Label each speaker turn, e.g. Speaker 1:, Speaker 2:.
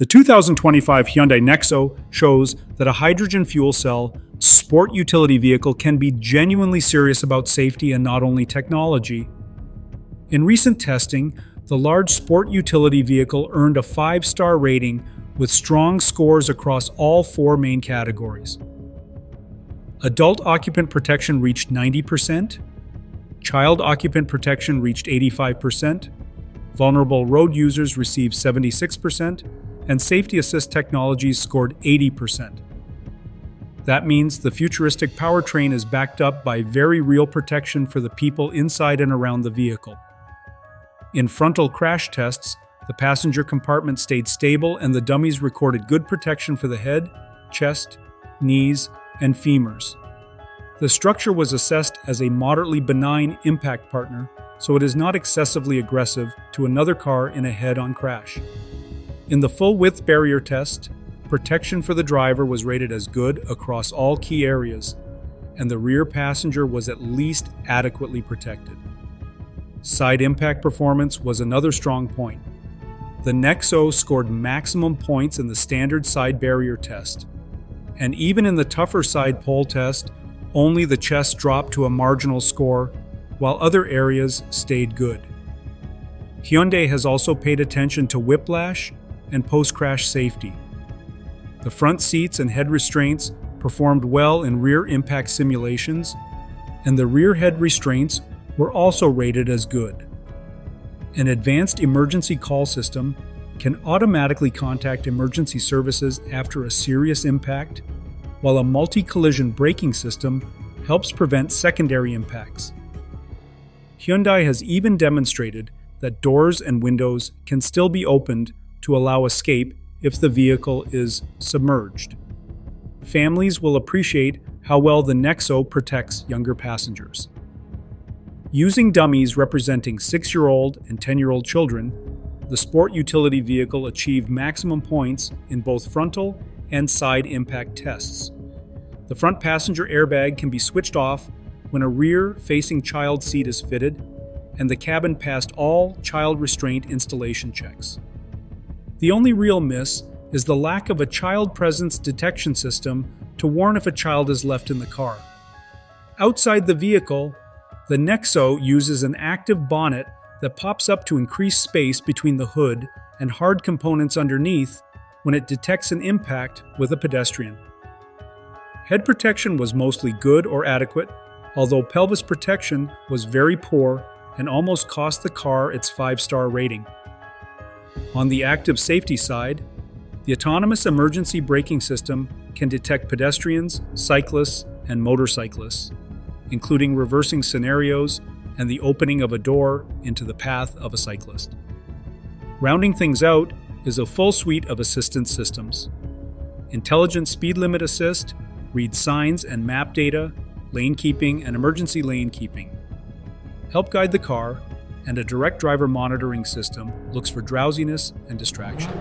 Speaker 1: The 2025 Hyundai NEXO shows that a hydrogen fuel cell sport utility vehicle can be genuinely serious about safety and not only technology. In recent testing, the large sport utility vehicle earned a 5-star rating with strong scores across all 4 main categories. Adult occupant protection reached 90%, child occupant protection reached 85%, vulnerable road users received 76%, and safety assist technologies scored 80%. That means the futuristic powertrain is backed up by very real protection for the people inside and around the vehicle. In frontal crash tests, the passenger compartment stayed stable and the dummies recorded good protection for the head, chest, knees, and femurs. The structure was assessed as a moderately benign impact partner, so it is not excessively aggressive to another car in a head-on crash. In the full-width barrier test, protection for the driver was rated as good across all key areas, and the rear passenger was at least adequately protected. Side impact performance was another strong point. The NEXO scored maximum points in the standard side barrier test, and even in the tougher side pole test, only the chest dropped to a marginal score, while other areas stayed good. Hyundai has also paid attention to whiplash and post-crash safety. The front seats and head restraints performed well in rear impact simulations, and the rear head restraints were also rated as good. An advanced emergency call system can automatically contact emergency services after a serious impact, while a multi-collision braking system helps prevent secondary impacts. Hyundai has even demonstrated that doors and windows can still be opened to allow escape if the vehicle is submerged. Families will appreciate how well the NEXO protects younger passengers. Using dummies representing 6-year-old and 10-year-old children, the sport utility vehicle achieved maximum points in both frontal and side impact tests. The front passenger airbag can be switched off when a rear-facing child seat is fitted, and the cabin passed all child restraint installation checks. The only real miss is the lack of a child presence detection system to warn if a child is left in the car. Outside the vehicle, the NEXO uses an active bonnet that pops up to increase space between the hood and hard components underneath when it detects an impact with a pedestrian. Head protection was mostly good or adequate, although pelvis protection was very poor and almost cost the car its 5-star rating. On the active safety side, the autonomous emergency braking system can detect pedestrians, cyclists, and motorcyclists, including reversing scenarios and the opening of a door into the path of a cyclist. Rounding things out is a full suite of assistance systems. Intelligent speed limit assist reads signs and map data, lane keeping, and emergency lane keeping. Help guide the car, and a direct driver monitoring system looks for drowsiness and distraction.